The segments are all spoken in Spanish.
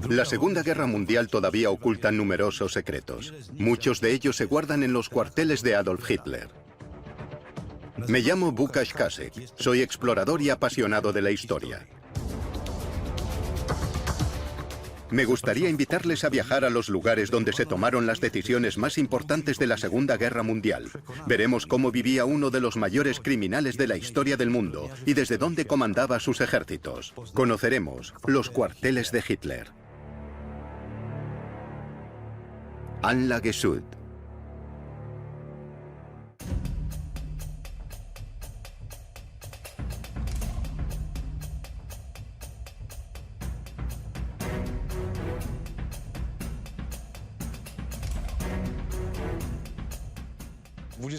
La Segunda Guerra Mundial todavía oculta numerosos secretos. Muchos de ellos se guardan en los cuarteles de Adolf Hitler. Me llamo Łukasz Kasek, soy explorador y apasionado de la historia. Me gustaría invitarles a viajar a los lugares donde se tomaron las decisiones más importantes de la Segunda Guerra Mundial. Veremos cómo vivía uno de los mayores criminales de la historia del mundo y desde dónde comandaba sus ejércitos. Conoceremos los cuarteles de Hitler. Anlage Süd.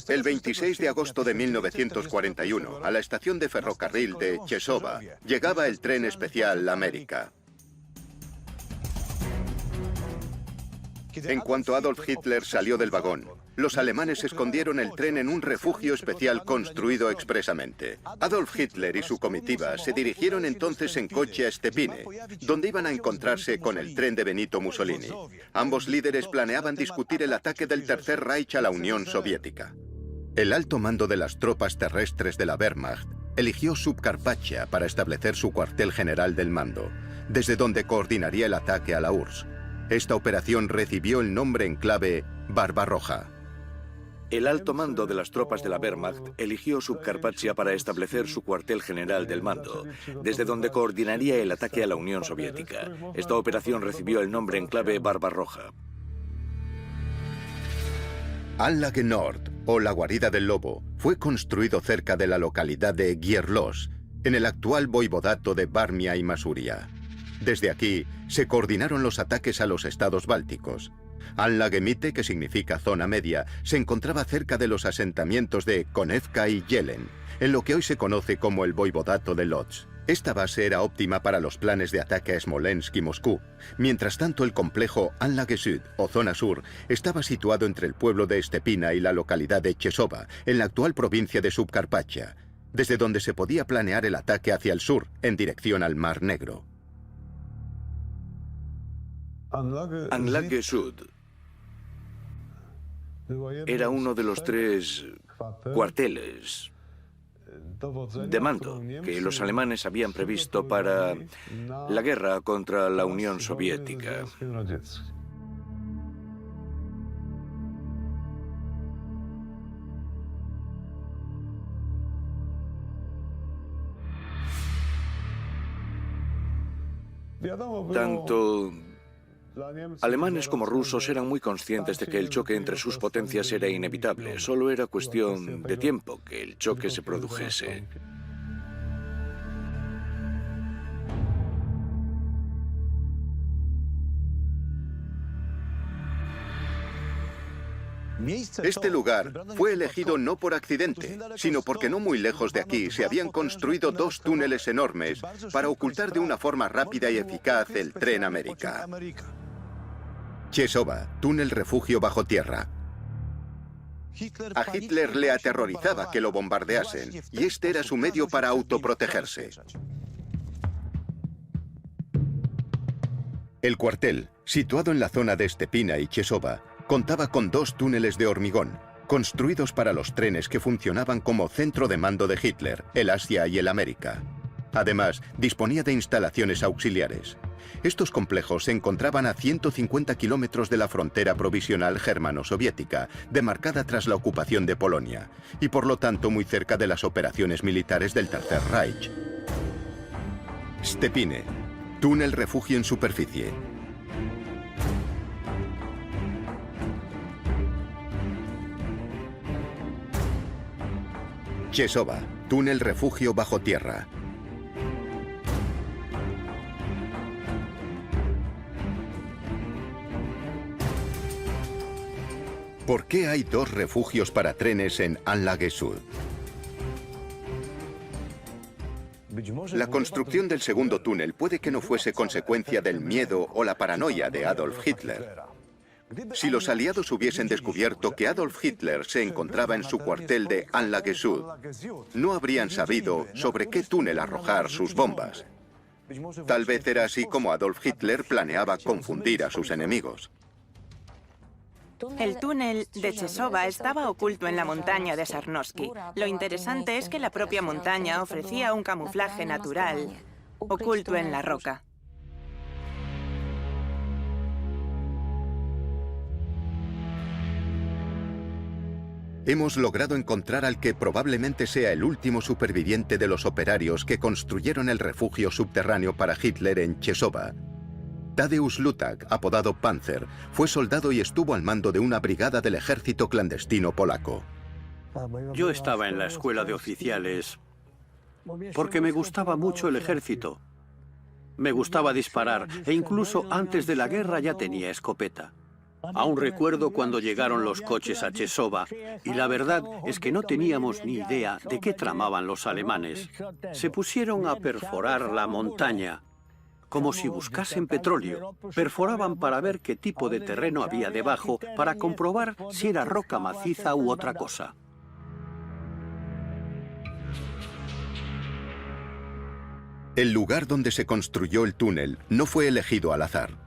El 26 de agosto de 1941, a la estación de ferrocarril de Czeszowa, llegaba el tren especial América. En cuanto Adolf Hitler salió del vagón, los alemanes escondieron el tren en un refugio especial construido expresamente. Adolf Hitler y su comitiva se dirigieron entonces en coche a Stepine, donde iban a encontrarse con el tren de Benito Mussolini. Ambos líderes planeaban discutir el ataque del Tercer Reich a la Unión Soviética. El alto mando de las tropas terrestres de la Wehrmacht eligió Subcarpathia para establecer su cuartel general del mando, desde donde coordinaría el ataque a la URSS. Esta operación recibió el nombre en clave Barbarroja. El alto mando de las tropas de la Wehrmacht eligió Subcarpathia para establecer su cuartel general del mando, desde donde coordinaría el ataque a la Unión Soviética. Esta operación recibió el nombre en clave Barbarroja. Anlage Nord, o la guarida del lobo, fue construido cerca de la localidad de Gierlos, en el actual voivodato de Varmia y Masuria. Desde aquí se coordinaron los ataques a los estados bálticos. Anlage Mitte, que significa zona media, se encontraba cerca de los asentamientos de Konevka y Yelen, en lo que hoy se conoce como el voivodato de Lodz. Esta base era óptima para los planes de ataque a Smolensk y Moscú. Mientras tanto, el complejo Anlage Süd, o zona sur, estaba situado entre el pueblo de Stepina y la localidad de Czeszowa, en la actual provincia de Subcarpathia, desde donde se podía planear el ataque hacia el sur, en dirección al Mar Negro. Anlage Süd era uno de los 3 cuarteles de mando que los alemanes habían previsto para la guerra contra la Unión Soviética. Tanto alemanes como rusos eran muy conscientes de que el choque entre sus potencias era inevitable. Solo era cuestión de tiempo que el choque se produjese. Este lugar fue elegido no por accidente, sino porque no muy lejos de aquí se habían construido 2 túneles enormes para ocultar de una forma rápida y eficaz el tren América. Czeszowa, túnel refugio bajo tierra. A Hitler le aterrorizaba que lo bombardeasen, y este era su medio para autoprotegerse. El cuartel, situado en la zona de Stepina y Czeszowa, contaba con 2 túneles de hormigón, construidos para los trenes que funcionaban como centro de mando de Hitler, el Asia y el América. Además, disponía de instalaciones auxiliares. Estos complejos se encontraban a 150 kilómetros de la frontera provisional germano-soviética, demarcada tras la ocupación de Polonia, y por lo tanto muy cerca de las operaciones militares del Tercer Reich. Stepine, túnel refugio en superficie. Czeszowa, túnel refugio bajo tierra. ¿Por qué hay 2 refugios para trenes en Anlage Süd? La construcción del segundo túnel puede que no fuese consecuencia del miedo o la paranoia de Adolf Hitler. Si los aliados hubiesen descubierto que Adolf Hitler se encontraba en su cuartel de Anlage Süd, no habrían sabido sobre qué túnel arrojar sus bombas. Tal vez era así como Adolf Hitler planeaba confundir a sus enemigos. El túnel de Czeszowa estaba oculto en la montaña de Sarnowski. Lo interesante es que la propia montaña ofrecía un camuflaje natural, oculto en la roca. Hemos logrado encontrar al que probablemente sea el último superviviente de los operarios que construyeron el refugio subterráneo para Hitler en Czeszowa. Tadeusz Lutak, apodado Panzer, fue soldado y estuvo al mando de una brigada del ejército clandestino polaco. Yo estaba en la escuela de oficiales porque me gustaba mucho el ejército. Me gustaba disparar e incluso antes de la guerra ya tenía escopeta. Aún recuerdo cuando llegaron los coches a Czeszowa y la verdad es que no teníamos ni idea de qué tramaban los alemanes. Se pusieron a perforar la montaña, como si buscasen petróleo. Perforaban para ver qué tipo de terreno había debajo, para comprobar si era roca maciza u otra cosa. El lugar donde se construyó el túnel no fue elegido al azar.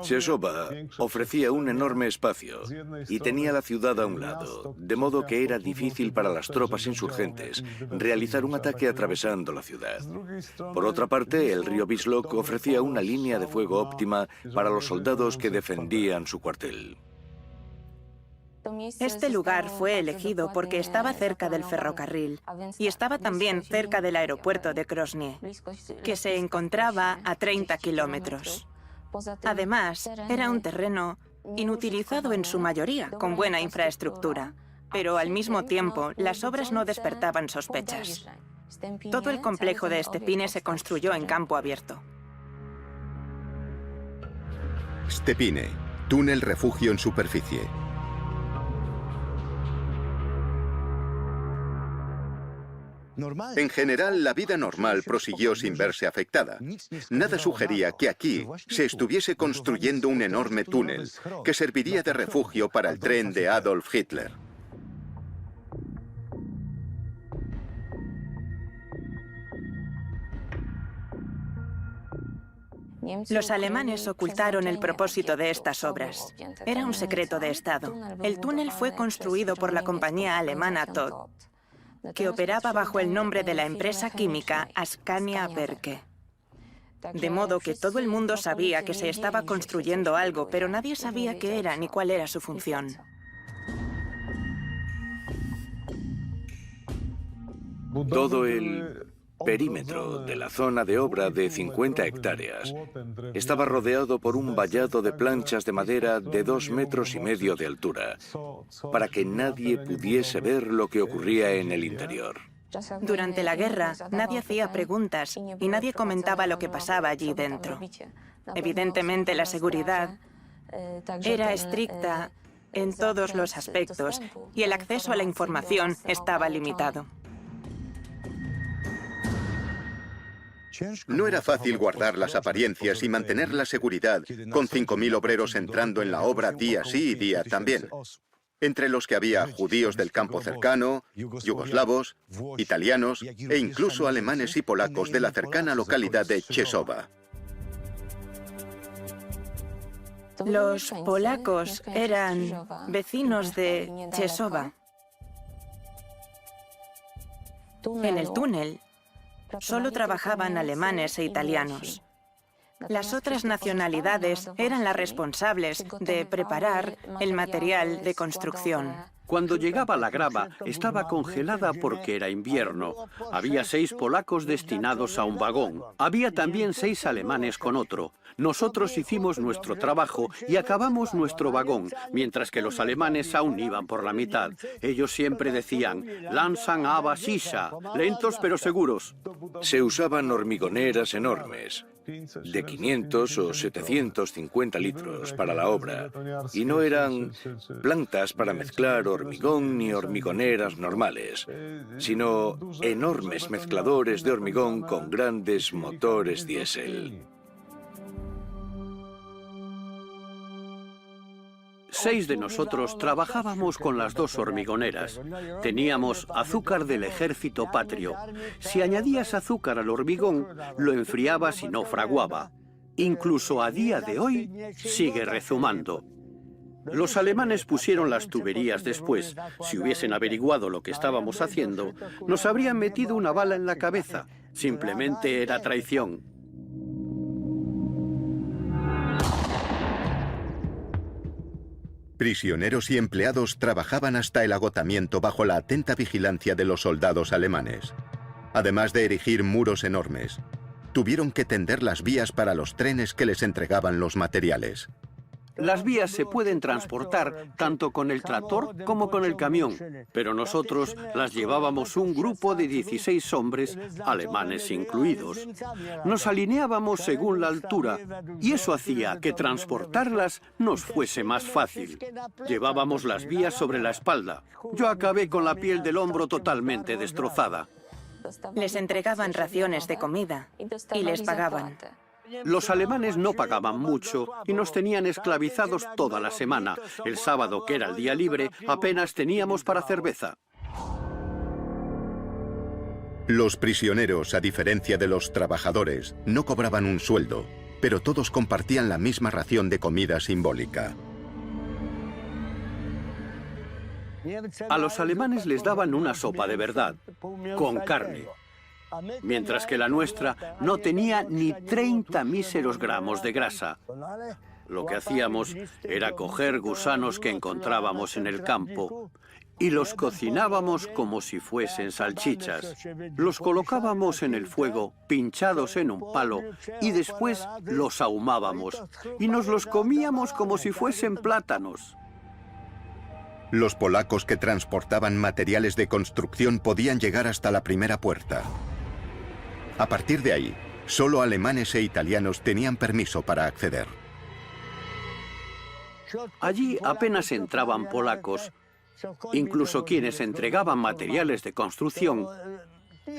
Czeszowa ofrecía un enorme espacio y tenía la ciudad a un lado, de modo que era difícil para las tropas insurgentes realizar un ataque atravesando la ciudad. Por otra parte, el río Wisłok ofrecía una línea de fuego óptima para los soldados que defendían su cuartel. Este lugar fue elegido porque estaba cerca del ferrocarril y estaba también cerca del aeropuerto de Krosnie, que se encontraba a 30 kilómetros. Además, era un terreno inutilizado en su mayoría, con buena infraestructura, pero al mismo tiempo las obras no despertaban sospechas. Todo el complejo de Stepine se construyó en campo abierto. Stepine, túnel refugio en superficie. En general, la vida normal prosiguió sin verse afectada. Nada sugería que aquí se estuviese construyendo un enorme túnel que serviría de refugio para el tren de Adolf Hitler. Los alemanes ocultaron el propósito de estas obras. Era un secreto de Estado. El túnel fue construido por la compañía alemana Todt, que operaba bajo el nombre de la empresa química Askania Werke. De modo que todo el mundo sabía que se estaba construyendo algo, pero nadie sabía qué era ni cuál era su función. Todo el perímetro de la zona de obra de 50 hectáreas estaba rodeado por un vallado de planchas de madera de 2,5 metros de altura, para que nadie pudiese ver lo que ocurría en el interior. Durante la guerra, nadie hacía preguntas y nadie comentaba lo que pasaba allí dentro. Evidentemente, la seguridad era estricta en todos los aspectos y el acceso a la información estaba limitado. No era fácil guardar las apariencias y mantener la seguridad con 5.000 obreros entrando en la obra día sí y día también, entre los que había judíos del campo cercano, yugoslavos, italianos e incluso alemanes y polacos de la cercana localidad de Czeszowa. Los polacos eran vecinos de Czeszowa. En el túnel solo trabajaban alemanes e italianos. Las otras nacionalidades eran las responsables de preparar el material de construcción. Cuando llegaba la grava, estaba congelada porque era invierno. Había 6 polacos destinados a un vagón. Había también 6 alemanes con otro. Nosotros hicimos nuestro trabajo y acabamos nuestro vagón, mientras que los alemanes aún iban por la mitad. Ellos siempre decían, "Langsam aber sicher", lentos pero seguros. Se usaban hormigoneras enormes, de 500 o 750 litros para la obra, y no eran plantas para mezclar hormigón ni hormigoneras normales, sino enormes mezcladores de hormigón con grandes motores diésel. 6 de nosotros trabajábamos con las 2 hormigoneras. Teníamos azúcar del ejército patrio. Si añadías azúcar al hormigón, lo enfriabas y no fraguaba. Incluso a día de hoy sigue rezumando. Los alemanes pusieron las tuberías después. Si hubiesen averiguado lo que estábamos haciendo, nos habrían metido una bala en la cabeza. Simplemente era traición. Prisioneros y empleados trabajaban hasta el agotamiento bajo la atenta vigilancia de los soldados alemanes. Además de erigir muros enormes, tuvieron que tender las vías para los trenes que les entregaban los materiales. Las vías se pueden transportar tanto con el tractor como con el camión, pero nosotros las llevábamos un grupo de 16 hombres, alemanes incluidos. Nos alineábamos según la altura y eso hacía que transportarlas nos fuese más fácil. Llevábamos las vías sobre la espalda. Yo acabé con la piel del hombro totalmente destrozada. Les entregaban raciones de comida y les pagaban. Los alemanes no pagaban mucho y nos tenían esclavizados toda la semana. El sábado, que era el día libre, apenas teníamos para cerveza. Los prisioneros, a diferencia de los trabajadores, no cobraban un sueldo, pero todos compartían la misma ración de comida simbólica. A los alemanes les daban una sopa de verdad, con carne. Mientras que la nuestra no tenía ni 30 míseros gramos de grasa. Lo que hacíamos era coger gusanos que encontrábamos en el campo y los cocinábamos como si fuesen salchichas. Los colocábamos en el fuego, pinchados en un palo, y después los ahumábamos y nos los comíamos como si fuesen plátanos. Los polacos que transportaban materiales de construcción podían llegar hasta la primera puerta. A partir de ahí, solo alemanes e italianos tenían permiso para acceder. Allí apenas entraban polacos. Incluso quienes entregaban materiales de construcción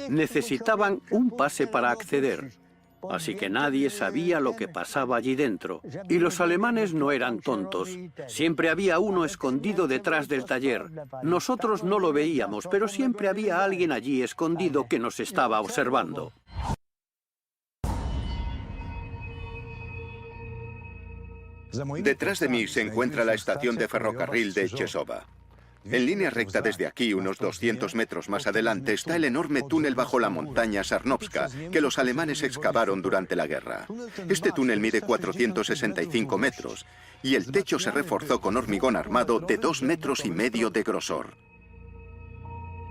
necesitaban un pase para acceder. Así que nadie sabía lo que pasaba allí dentro. Y los alemanes no eran tontos. Siempre había uno escondido detrás del taller. Nosotros no lo veíamos, pero siempre había alguien allí escondido que nos estaba observando. Detrás de mí se encuentra la estación de ferrocarril de Czeszowa. En línea recta desde aquí, unos 200 metros más adelante, está el enorme túnel bajo la montaña Sarnowska, que los alemanes excavaron durante la guerra. Este túnel mide 465 metros y el techo se reforzó con hormigón armado de 2,5 metros de grosor.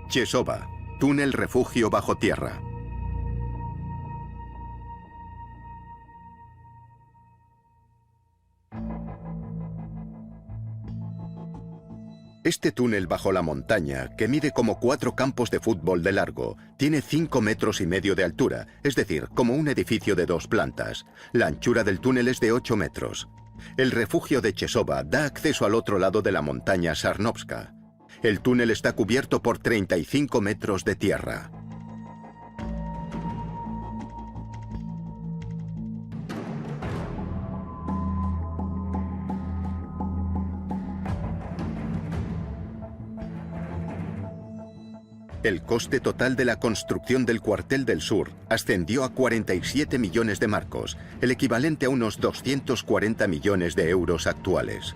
Czeszowa, túnel refugio bajo tierra. Este túnel bajo la montaña, que mide como 4 campos de fútbol de largo, tiene 5,5 metros de altura, es decir, como un edificio de 2 plantas. La anchura del túnel es de 8 metros. El refugio de Czeszowa da acceso al otro lado de la montaña Sarnowska. El túnel está cubierto por 35 metros de tierra. El coste total de la construcción del cuartel del sur ascendió a 47 millones de marcos, el equivalente a unos 240 millones de euros actuales.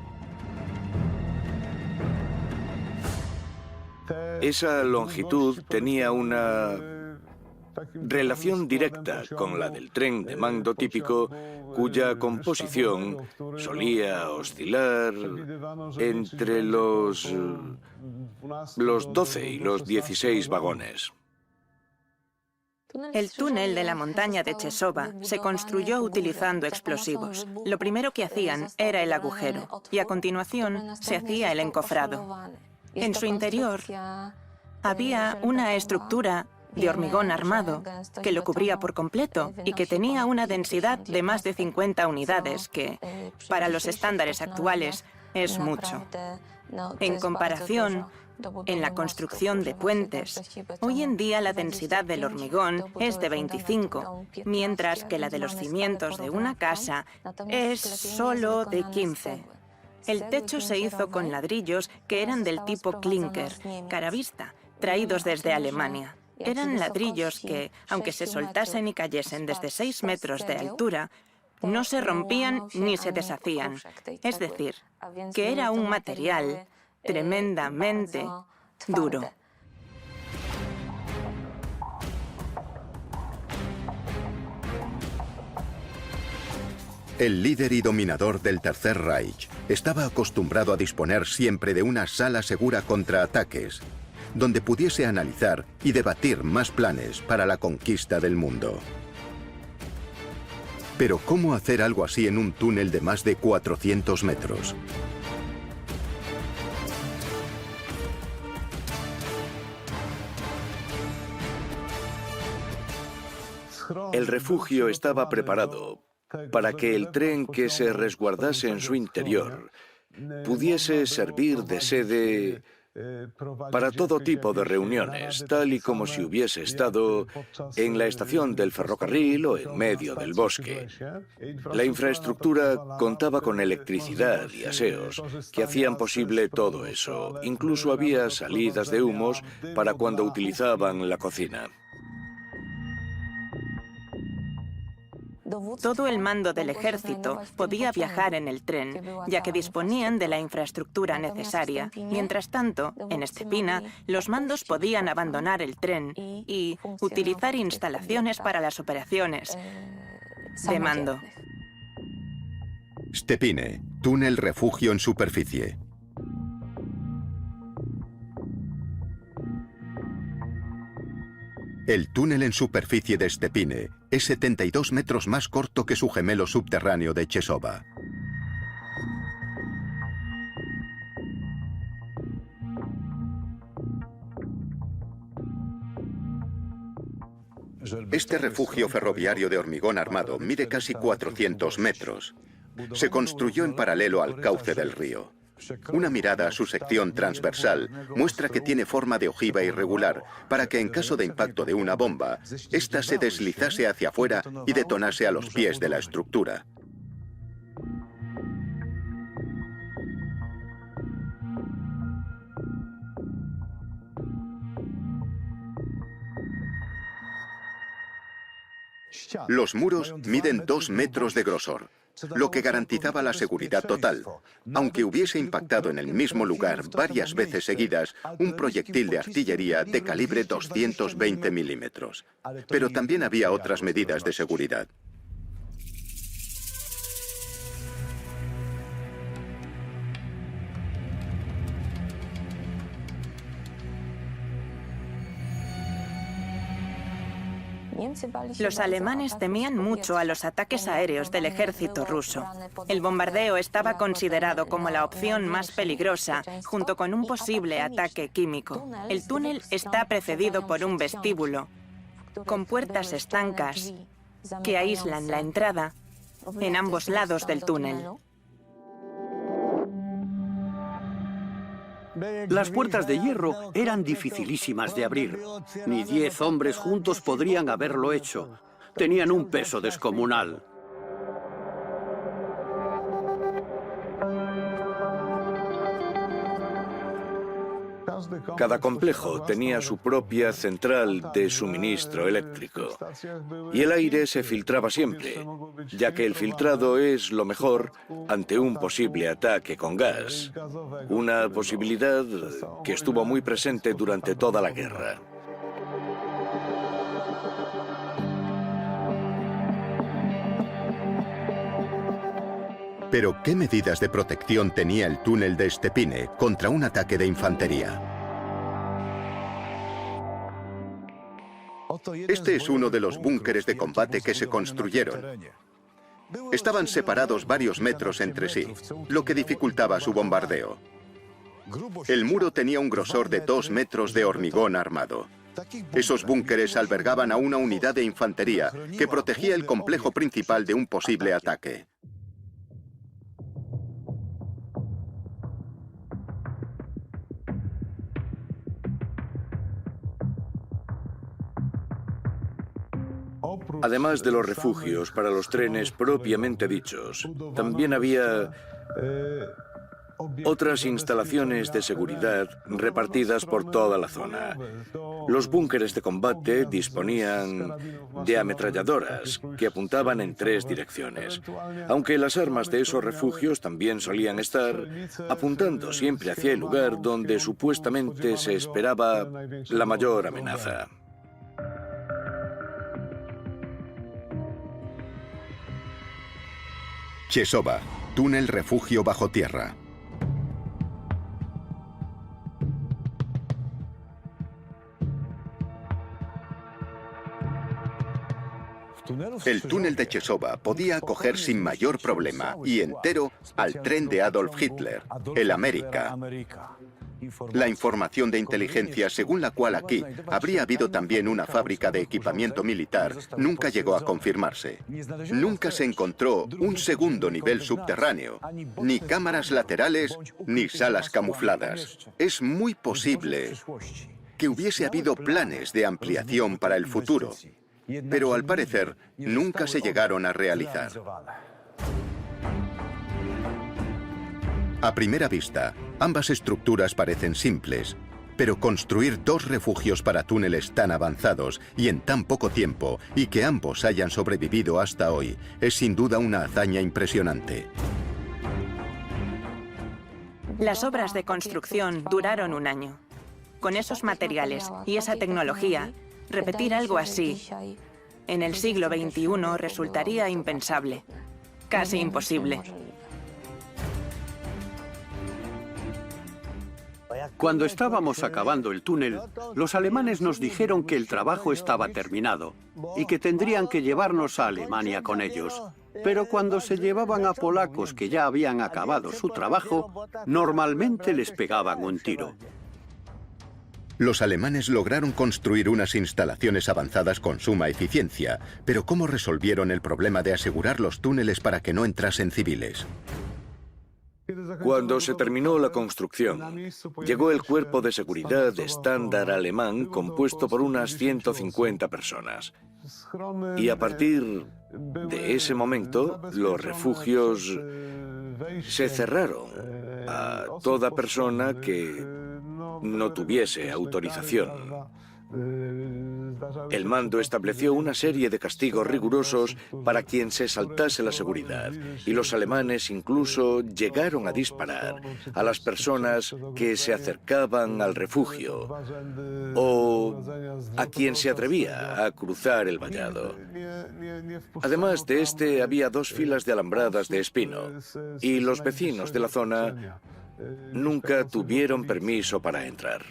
Esa longitud tenía una relación directa con la del tren de mando típico, cuya composición solía oscilar entre los 12 y los 16 vagones. El túnel de la montaña de Czeszowa se construyó utilizando explosivos. Lo primero que hacían era el agujero y a continuación se hacía el encofrado. En su interior había una estructura de hormigón armado que lo cubría por completo y que tenía una densidad de más de 50 unidades, que para los estándares actuales es mucho. En comparación, en la construcción de puentes, hoy en día la densidad del hormigón es de 25, mientras que la de los cimientos de una casa es solo de 15. El techo se hizo con ladrillos que eran del tipo clinker, caravista, traídos desde Alemania. Eran ladrillos que, aunque se soltasen y cayesen desde 6 metros de altura, no se rompían ni se deshacían. Es decir, que era un material tremendamente duro. El líder y dominador del Tercer Reich estaba acostumbrado a disponer siempre de una sala segura contra ataques, donde pudiese analizar y debatir más planes para la conquista del mundo. Pero ¿cómo hacer algo así en un túnel de más de 400 metros? El refugio estaba preparado para que el tren que se resguardase en su interior pudiese servir de sede para todo tipo de reuniones, tal y como si hubiese estado en la estación del ferrocarril o en medio del bosque. La infraestructura contaba con electricidad y aseos que hacían posible todo eso. Incluso había salidas de humos para cuando utilizaban la cocina. Todo el mando del ejército podía viajar en el tren, ya que disponían de la infraestructura necesaria. Mientras tanto, en Stepina, los mandos podían abandonar el tren y utilizar instalaciones para las operaciones de mando. Stepine, túnel refugio en superficie. El túnel en superficie de Stepine es 72 metros más corto que su gemelo subterráneo de Chesova. Este refugio ferroviario de hormigón armado mide casi 400 metros. Se construyó en paralelo al cauce del río. Una mirada a su sección transversal muestra que tiene forma de ojiva irregular para que en caso de impacto de una bomba, ésta se deslizase hacia afuera y detonase a los pies de la estructura. Los muros miden 2 metros de grosor, lo que garantizaba la seguridad total, aunque hubiese impactado en el mismo lugar varias veces seguidas un proyectil de artillería de calibre 220 milímetros. Pero también había otras medidas de seguridad. Los alemanes temían mucho a los ataques aéreos del ejército ruso. El bombardeo estaba considerado como la opción más peligrosa, junto con un posible ataque químico. El túnel está precedido por un vestíbulo, con puertas estancas que aíslan la entrada en ambos lados del túnel. Las puertas de hierro eran dificilísimas de abrir. Ni 10 hombres juntos podrían haberlo hecho. Tenían un peso descomunal. Cada complejo tenía su propia central de suministro eléctrico y el aire se filtraba siempre, ya que el filtrado es lo mejor ante un posible ataque con gas, una posibilidad que estuvo muy presente durante toda la guerra. Pero, ¿qué medidas de protección tenía el túnel de Stepine contra un ataque de infantería? Este es uno de los búnkeres de combate que se construyeron. Estaban separados varios metros entre sí, lo que dificultaba su bombardeo. El muro tenía un grosor de 2 metros de hormigón armado. Esos búnkeres albergaban a una unidad de infantería que protegía el complejo principal de un posible ataque. Además de los refugios para los trenes propiamente dichos, también había Otras instalaciones de seguridad repartidas por toda la zona. Los búnkeres de combate disponían de ametralladoras que apuntaban en 3 direcciones, aunque las armas de esos refugios también solían estar apuntando siempre hacia el lugar donde supuestamente se esperaba la mayor amenaza. Chesova, túnel refugio bajo tierra. El túnel de Chesova podía acoger sin mayor problema y entero al tren de Adolf Hitler, el América. La información de inteligencia según la cual aquí habría habido también una fábrica de equipamiento militar nunca llegó a confirmarse. Nunca se encontró un segundo nivel subterráneo, ni cámaras laterales, ni salas camufladas. Es muy posible que hubiese habido planes de ampliación para el futuro, pero al parecer nunca se llegaron a realizar. A primera vista, ambas estructuras parecen simples, pero construir 2 refugios para túneles tan avanzados y en tan poco tiempo, y que ambos hayan sobrevivido hasta hoy, es sin duda una hazaña impresionante. Las obras de construcción duraron 1 año. Con esos materiales y esa tecnología, repetir algo así en el siglo XXI resultaría impensable, casi imposible. Cuando estábamos acabando el túnel, los alemanes nos dijeron que el trabajo estaba terminado y que tendrían que llevarnos a Alemania con ellos. Pero cuando se llevaban a polacos que ya habían acabado su trabajo, normalmente les pegaban un tiro. Los alemanes lograron construir unas instalaciones avanzadas con suma eficiencia, pero ¿cómo resolvieron el problema de asegurar los túneles para que no entrasen civiles? Cuando se terminó la construcción, llegó el cuerpo de seguridad estándar alemán compuesto por unas 150 personas. Y a partir de ese momento, los refugios se cerraron a toda persona que no tuviese autorización. El mando estableció una serie de castigos rigurosos para quien se saltase la seguridad, y los alemanes incluso llegaron a disparar a las personas que se acercaban al refugio o a quien se atrevía a cruzar el vallado. Además de este, había 2 filas de alambradas de espino, y los vecinos de la zona nunca tuvieron permiso para entrar.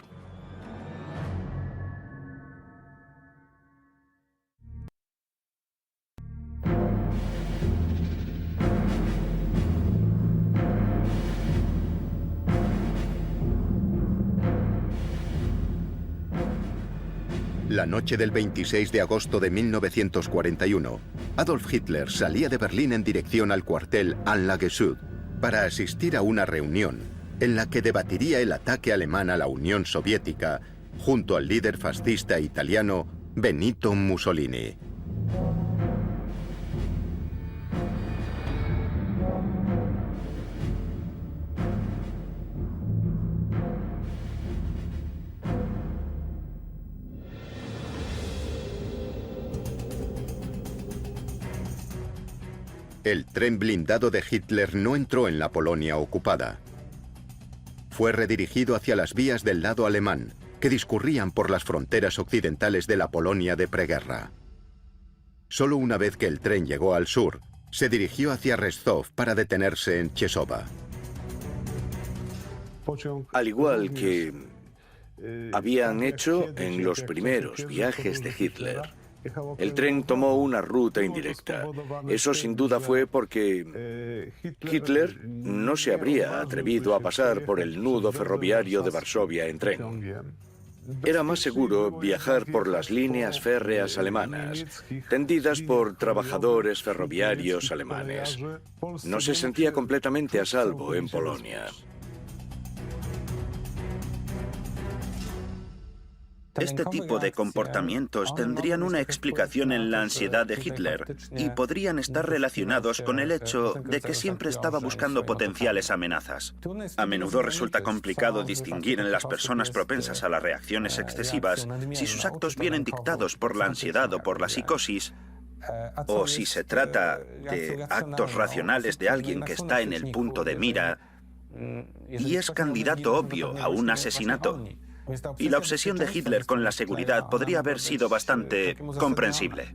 La noche del 26 de agosto de 1941, Adolf Hitler salía de Berlín en dirección al cuartel Anlage Süd para asistir a una reunión en la que debatiría el ataque alemán a la Unión Soviética junto al líder fascista italiano Benito Mussolini. El tren blindado de Hitler no entró en la Polonia ocupada. Fue redirigido hacia las vías del lado alemán, que discurrían por las fronteras occidentales de la Polonia de preguerra. Solo una vez que el tren llegó al sur, se dirigió hacia Rostov para detenerse en Chesova. Al igual que habían hecho en los primeros viajes de Hitler, el tren tomó una ruta indirecta. Eso sin duda fue porque Hitler no se habría atrevido a pasar por el nudo ferroviario de Varsovia en tren. Era más seguro viajar por las líneas férreas alemanas, tendidas por trabajadores ferroviarios alemanes. No se sentía completamente a salvo en Polonia. Este tipo de comportamientos tendrían una explicación en la ansiedad de Hitler y podrían estar relacionados con el hecho de que siempre estaba buscando potenciales amenazas. A menudo resulta complicado distinguir en las personas propensas a las reacciones excesivas si sus actos vienen dictados por la ansiedad o por la psicosis, o si se trata de actos racionales de alguien que está en el punto de mira y es candidato obvio a un asesinato. Y la obsesión de Hitler con la seguridad podría haber sido bastante comprensible.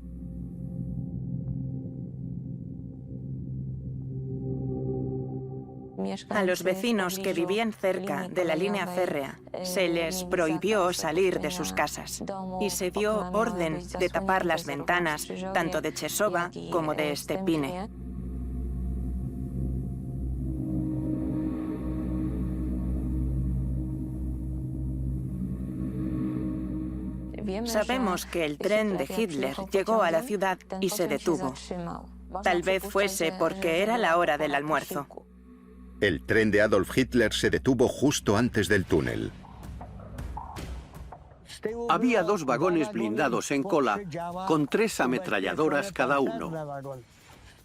A los vecinos que vivían cerca de la línea férrea se les prohibió salir de sus casas y se dio orden de tapar las ventanas tanto de Češova como de Stepine. Sabemos que el tren de Hitler llegó a la ciudad y se detuvo. Tal vez fuese porque era la hora del almuerzo. El tren de Adolf Hitler se detuvo justo antes del túnel. Había 2 vagones blindados en cola con 3 ametralladoras cada uno.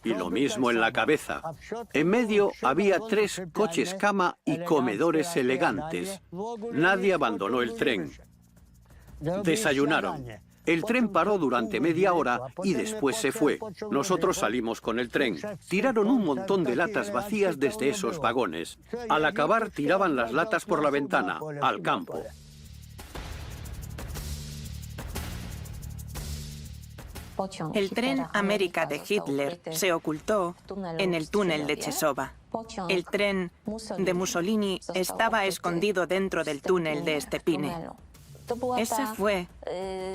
Y lo mismo en la cabeza. En medio había 3 coches cama y comedores elegantes. Nadie abandonó el tren. Desayunaron. El tren paró durante media hora y después se fue. Nosotros salimos con el tren. Tiraron un montón de latas vacías desde esos vagones. Al acabar, tiraban las latas por la ventana, al campo. El tren América de Hitler se ocultó en el túnel de Češova. El tren de Mussolini estaba escondido dentro del túnel de Stepine. Esa fue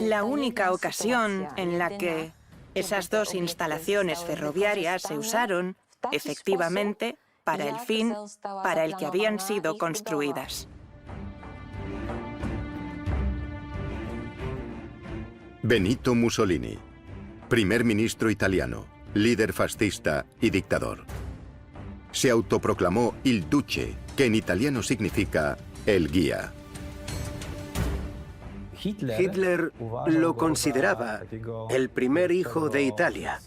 la única ocasión en la que esas 2 instalaciones ferroviarias se usaron, efectivamente, para el fin para el que habían sido construidas. Benito Mussolini, primer ministro italiano, líder fascista y dictador. Se autoproclamó Il Duce, que en italiano significa el guía. Hitler lo consideraba el primer hijo de Italia,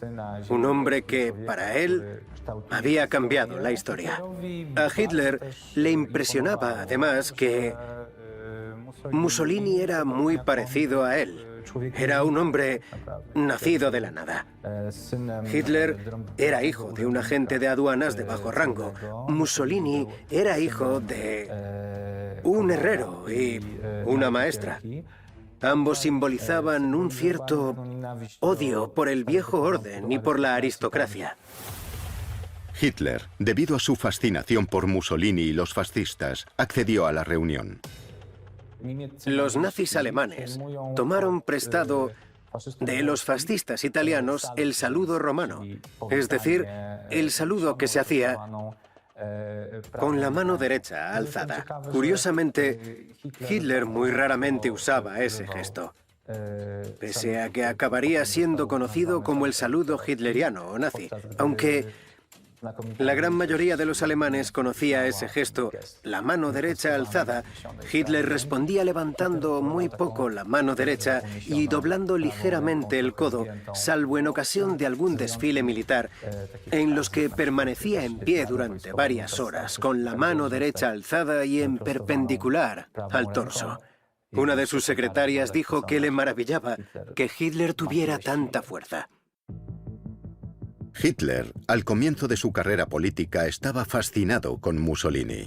un hombre que, para él, había cambiado la historia. A Hitler le impresionaba, además, que Mussolini era muy parecido a él. Era un hombre nacido de la nada. Hitler era hijo de un agente de aduanas de bajo rango. Mussolini era hijo de un herrero y una maestra. Ambos simbolizaban un cierto odio por el viejo orden y por la aristocracia. Hitler, debido a su fascinación por Mussolini y los fascistas, accedió a la reunión. Los nazis alemanes tomaron prestado de los fascistas italianos el saludo romano, es decir, el saludo que se hacía con la mano derecha alzada. Curiosamente, Hitler muy raramente usaba ese gesto, pese a que acabaría siendo conocido como el saludo hitleriano o nazi, aunque la gran mayoría de los alemanes conocía ese gesto, la mano derecha alzada. Hitler respondía levantando muy poco la mano derecha y doblando ligeramente el codo, salvo en ocasión de algún desfile militar, en los que permanecía en pie durante varias horas, con la mano derecha alzada y en perpendicular al torso. Una de sus secretarias dijo que le maravillaba que Hitler tuviera tanta fuerza. Hitler, al comienzo de su carrera política, estaba fascinado con Mussolini.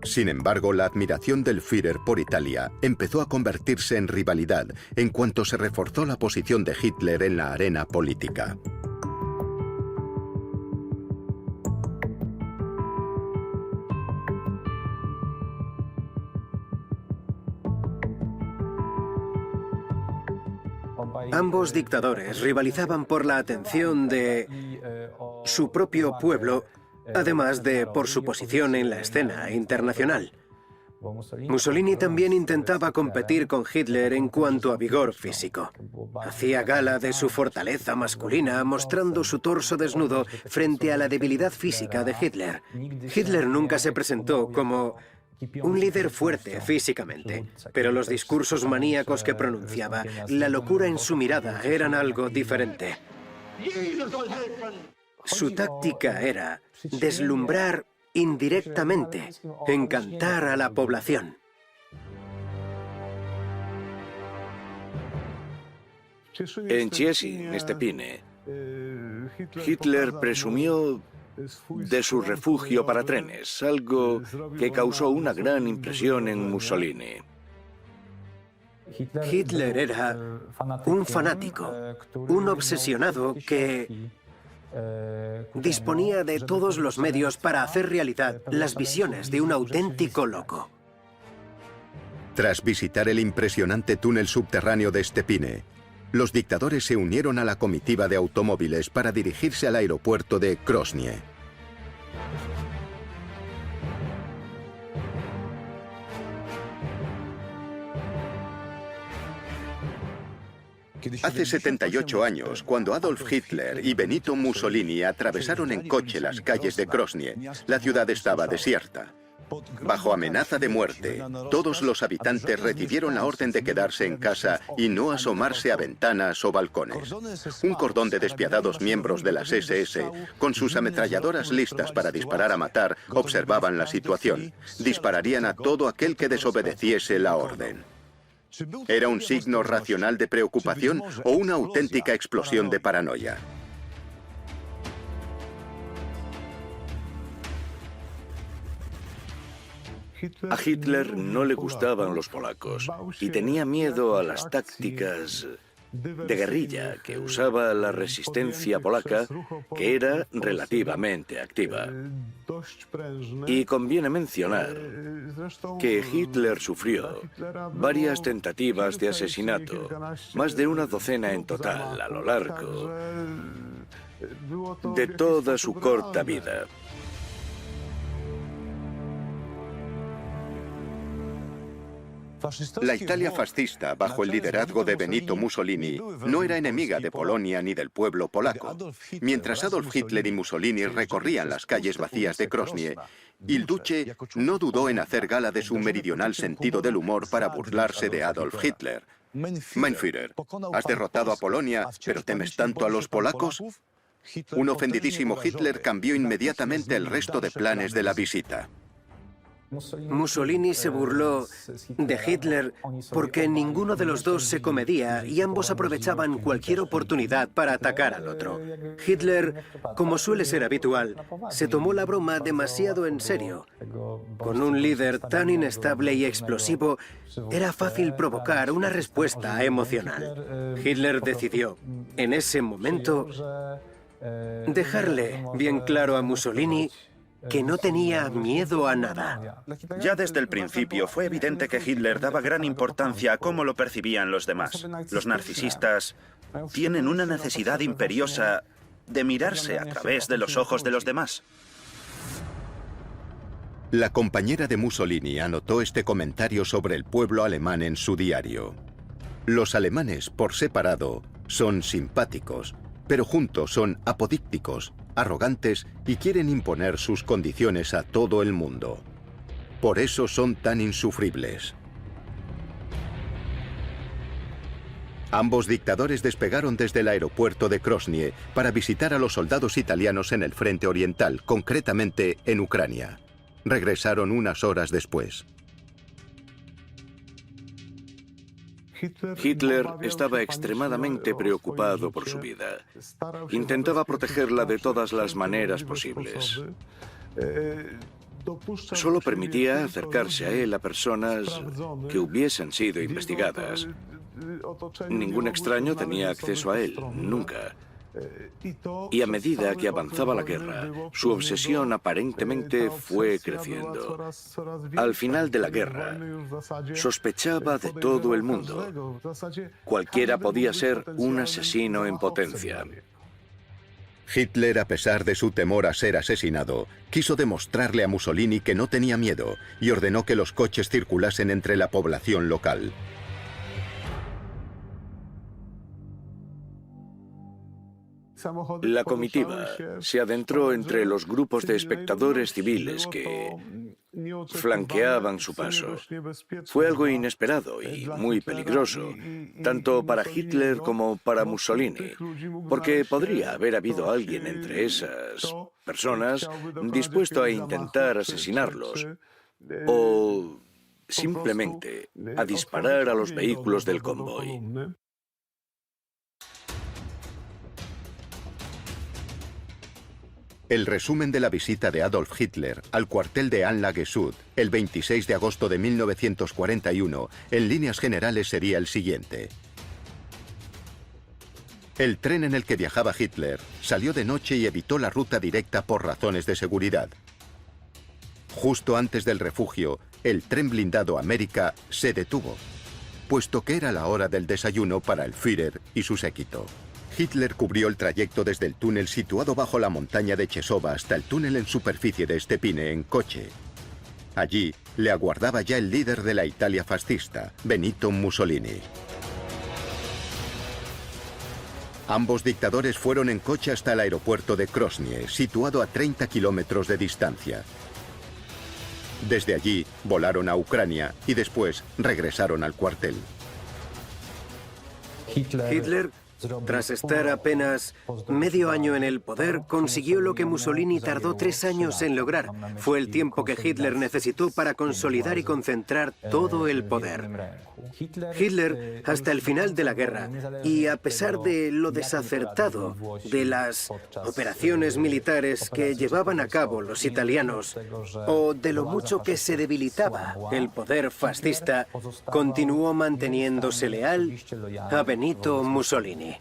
Sin embargo, la admiración del Führer por Italia empezó a convertirse en rivalidad en cuanto se reforzó la posición de Hitler en la arena política. Ambos dictadores rivalizaban por la atención de su propio pueblo, además de por su posición en la escena internacional. Mussolini también intentaba competir con Hitler en cuanto a vigor físico. Hacía gala de su fortaleza masculina, mostrando su torso desnudo frente a la debilidad física de Hitler. Hitler nunca se presentó como un líder fuerte físicamente, pero los discursos maníacos que pronunciaba, la locura en su mirada, eran algo diferente. Su táctica era deslumbrar indirectamente, encantar a la población. En Chiesi, Stepine, Hitler presumió de su refugio para trenes, algo que causó una gran impresión en Mussolini. Hitler era un fanático, un obsesionado que disponía de todos los medios para hacer realidad las visiones de un auténtico loco. Tras visitar el impresionante túnel subterráneo de Stepine, los dictadores se unieron a la comitiva de automóviles para dirigirse al aeropuerto de Krosnie. Hace 78 años, cuando Adolf Hitler y Benito Mussolini atravesaron en coche las calles de Krosnie, la ciudad estaba desierta. Bajo amenaza de muerte, todos los habitantes recibieron la orden de quedarse en casa y no asomarse a ventanas o balcones. Un cordón de despiadados miembros de las SS, con sus ametralladoras listas para disparar a matar, observaban la situación. Dispararían a todo aquel que desobedeciese la orden. ¿Era un signo racional de preocupación o una auténtica explosión de paranoia? A Hitler no le gustaban los polacos y tenía miedo a las tácticas de guerrilla que usaba la resistencia polaca, que era relativamente activa. Y conviene mencionar que Hitler sufrió varias tentativas de asesinato, más de una docena en total a lo largo de toda su corta vida. La Italia fascista, bajo el liderazgo de Benito Mussolini, no era enemiga de Polonia ni del pueblo polaco. Mientras Adolf Hitler y Mussolini recorrían las calles vacías de Krosnie, il Duce no dudó en hacer gala de su meridional sentido del humor para burlarse de Adolf Hitler. Mein Führer, has derrotado a Polonia, pero ¿temes tanto a los polacos? Un ofendidísimo Hitler cambió inmediatamente el resto de planes de la visita. Mussolini se burló de Hitler porque ninguno de los dos se comedía y ambos aprovechaban cualquier oportunidad para atacar al otro. Hitler, como suele ser habitual, se tomó la broma demasiado en serio. Con un líder tan inestable y explosivo, era fácil provocar una respuesta emocional. Hitler decidió, en ese momento, dejarle bien claro a Mussolini que no tenía miedo a nada. Ya desde el principio fue evidente que Hitler daba gran importancia a cómo lo percibían los demás. Los narcisistas tienen una necesidad imperiosa de mirarse a través de los ojos de los demás. La compañera de Mussolini anotó este comentario sobre el pueblo alemán en su diario. Los alemanes, por separado, son simpáticos, pero juntos son apodícticos, arrogantes y quieren imponer sus condiciones a todo el mundo. Por eso son tan insufribles. Ambos dictadores despegaron desde el aeropuerto de Krosnie para visitar a los soldados italianos en el frente oriental, concretamente en Ucrania. Regresaron unas horas después. Hitler estaba extremadamente preocupado por su vida. Intentaba protegerla de todas las maneras posibles. Solo permitía acercarse a él a personas que hubiesen sido investigadas. Ningún extraño tenía acceso a él, nunca. Y a medida que avanzaba la guerra, su obsesión aparentemente fue creciendo. Al final de la guerra, sospechaba de todo el mundo. Cualquiera podía ser un asesino en potencia. Hitler, a pesar de su temor a ser asesinado, quiso demostrarle a Mussolini que no tenía miedo y ordenó que los coches circulasen entre la población local. La comitiva se adentró entre los grupos de espectadores civiles que flanqueaban su paso. Fue algo inesperado y muy peligroso, tanto para Hitler como para Mussolini, porque podría haber habido alguien entre esas personas dispuesto a intentar asesinarlos o simplemente a disparar a los vehículos del convoy. El resumen de la visita de Adolf Hitler al cuartel de Anlage Süd el 26 de agosto de 1941 en líneas generales sería el siguiente. El tren en el que viajaba Hitler salió de noche y evitó la ruta directa por razones de seguridad. Justo antes del refugio, el tren blindado América se detuvo, puesto que era la hora del desayuno para el Führer y su séquito. Hitler cubrió el trayecto desde el túnel situado bajo la montaña de Chesova hasta el túnel en superficie de Stepine en coche. Allí le aguardaba ya el líder de la Italia fascista, Benito Mussolini. Ambos dictadores fueron en coche hasta el aeropuerto de Krosnie, situado a 30 kilómetros de distancia. Desde allí volaron a Ucrania y después regresaron al cuartel. Hitler, tras estar apenas medio año en el poder, consiguió lo que Mussolini tardó 3 años en lograr. Fue el tiempo que Hitler necesitó para consolidar y concentrar todo el poder. Hitler, hasta el final de la guerra, y a pesar de lo desacertado de las operaciones militares que llevaban a cabo los italianos, o de lo mucho que se debilitaba el poder fascista, continuó manteniéndose leal a Benito Mussolini.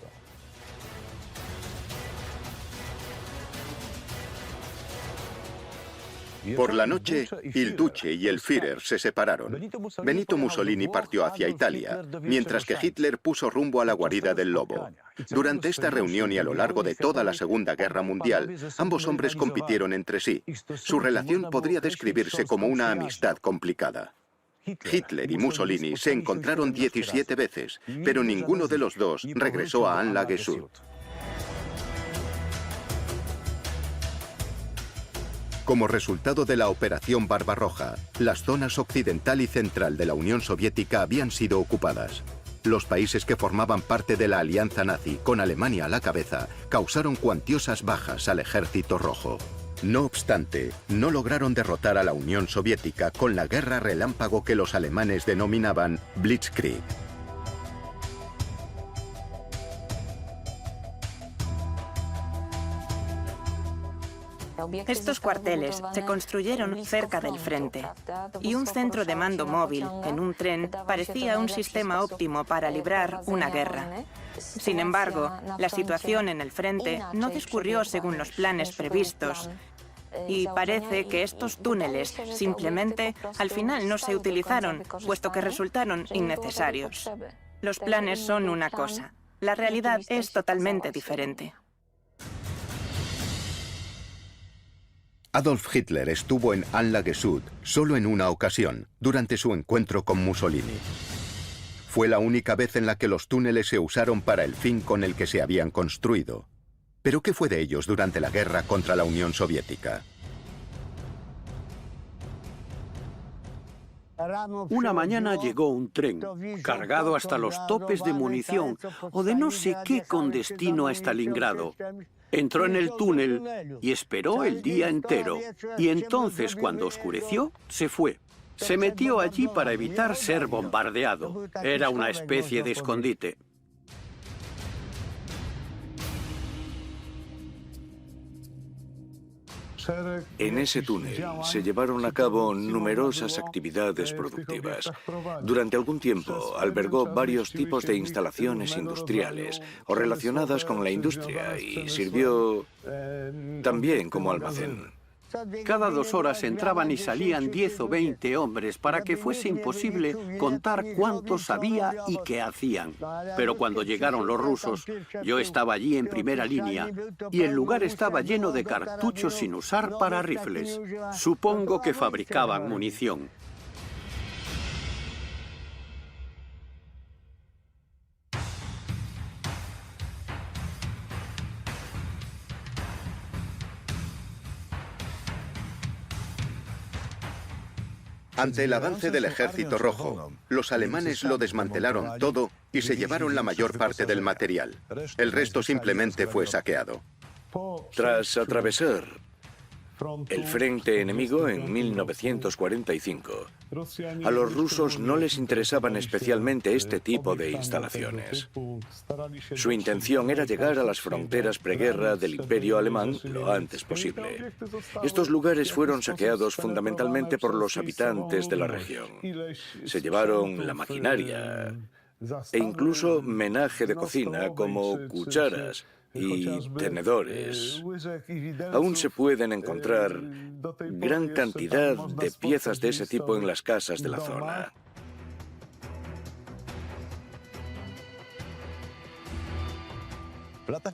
Por la noche, il Duce y el Führer se separaron. Benito Mussolini partió hacia Italia, mientras que Hitler puso rumbo a la guarida del Lobo. Durante esta reunión y a lo largo de toda la Segunda Guerra Mundial, ambos hombres compitieron entre sí. Su relación podría describirse como una amistad complicada. Hitler y Mussolini se encontraron 17 veces, pero ninguno de los dos regresó a Anlage Süd. Como resultado de la Operación Barbarroja, las zonas occidental y central de la Unión Soviética habían sido ocupadas. Los países que formaban parte de la alianza nazi, con Alemania a la cabeza, causaron cuantiosas bajas al Ejército Rojo. No obstante, no lograron derrotar a la Unión Soviética con la guerra relámpago que los alemanes denominaban Blitzkrieg. Estos cuarteles se construyeron cerca del frente y un centro de mando móvil en un tren parecía un sistema óptimo para librar una guerra. Sin embargo, la situación en el frente no discurrió según los planes previstos y parece que estos túneles simplemente al final no se utilizaron, puesto que resultaron innecesarios. Los planes son una cosa, la realidad es totalmente diferente. Adolf Hitler estuvo en Anlage Süd solo en una ocasión, durante su encuentro con Mussolini. Fue la única vez en la que los túneles se usaron para el fin con el que se habían construido. ¿Pero qué fue de ellos durante la guerra contra la Unión Soviética? Una mañana llegó un tren, cargado hasta los topes de munición o de no sé qué con destino a Stalingrado. Entró en el túnel y esperó el día entero. Y entonces, cuando oscureció, se fue. Se metió allí para evitar ser bombardeado. Era una especie de escondite. En ese túnel se llevaron a cabo numerosas actividades productivas. Durante algún tiempo albergó varios tipos de instalaciones industriales o relacionadas con la industria y sirvió también como almacén. Cada 2 horas entraban y salían 10 o 20 hombres para que fuese imposible contar cuántos había y qué hacían. Pero cuando llegaron los rusos, yo estaba allí en primera línea y el lugar estaba lleno de cartuchos sin usar para rifles. Supongo que fabricaban munición. Ante el avance del Ejército Rojo, los alemanes lo desmantelaron todo y se llevaron la mayor parte del material. El resto simplemente fue saqueado. Tras atravesar el frente enemigo en 1945, a los rusos no les interesaban especialmente este tipo de instalaciones. Su intención era llegar a las fronteras preguerra del Imperio Alemán lo antes posible. Estos lugares fueron saqueados fundamentalmente por los habitantes de la región. Se llevaron la maquinaria e incluso menaje de cocina como cucharas y tenedores. Aún se pueden encontrar gran cantidad de piezas de ese tipo en las casas de la zona.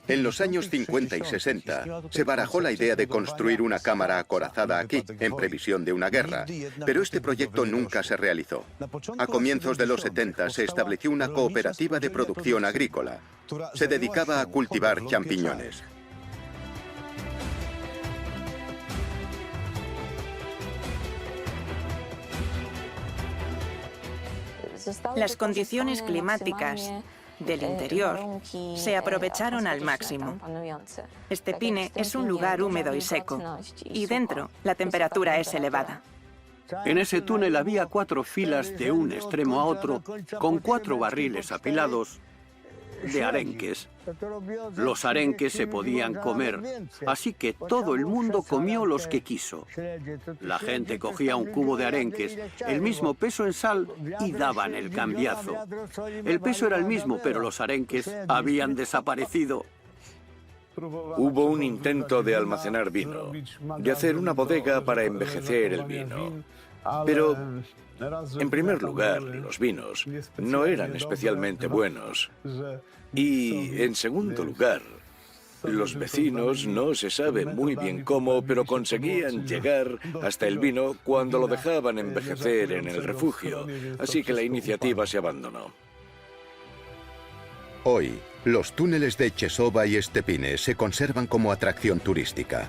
En los años 50 y 60 se barajó la idea de construir una cámara acorazada aquí, en previsión de una guerra, pero este proyecto nunca se realizó. A comienzos de los 70 se estableció una cooperativa de producción agrícola. Se dedicaba a cultivar champiñones. Las condiciones climáticas del interior se aprovecharon al máximo. Este pine es un lugar húmedo y seco, y dentro la temperatura es elevada. En ese túnel había 4 filas de un extremo a otro, con 4 barriles apilados de arenques. Los arenques se podían comer, así que todo el mundo comió los que quiso. La gente cogía un cubo de arenques, el mismo peso en sal, y daban el cambiazo. El peso era el mismo, pero los arenques habían desaparecido. Hubo un intento de almacenar vino, de hacer una bodega para envejecer el vino. Pero, en primer lugar, los vinos no eran especialmente buenos. Y, en segundo lugar, los vecinos no se sabe muy bien cómo, pero conseguían llegar hasta el vino cuando lo dejaban envejecer en el refugio. Así que la iniciativa se abandonó. Hoy, los túneles de Chesova y Stepine se conservan como atracción turística.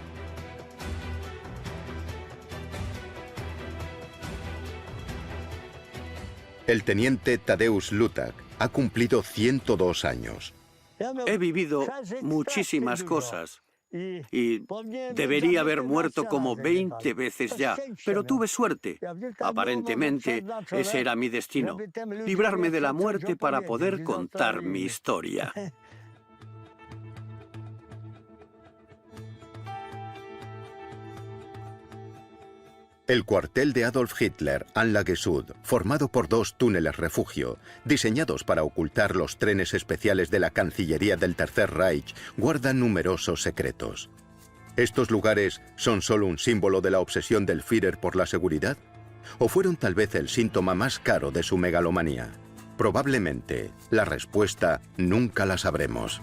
El teniente Tadeusz Lutak ha cumplido 102 años. He vivido muchísimas cosas y debería haber muerto como 20 veces ya, pero tuve suerte. Aparentemente, ese era mi destino, librarme de la muerte para poder contar mi historia. El cuartel de Adolf Hitler, Anlage Süd, formado por 2 túneles refugio, diseñados para ocultar los trenes especiales de la Cancillería del Tercer Reich, guarda numerosos secretos. ¿Estos lugares son solo un símbolo de la obsesión del Führer por la seguridad? ¿O fueron tal vez el síntoma más caro de su megalomanía? Probablemente, la respuesta nunca la sabremos.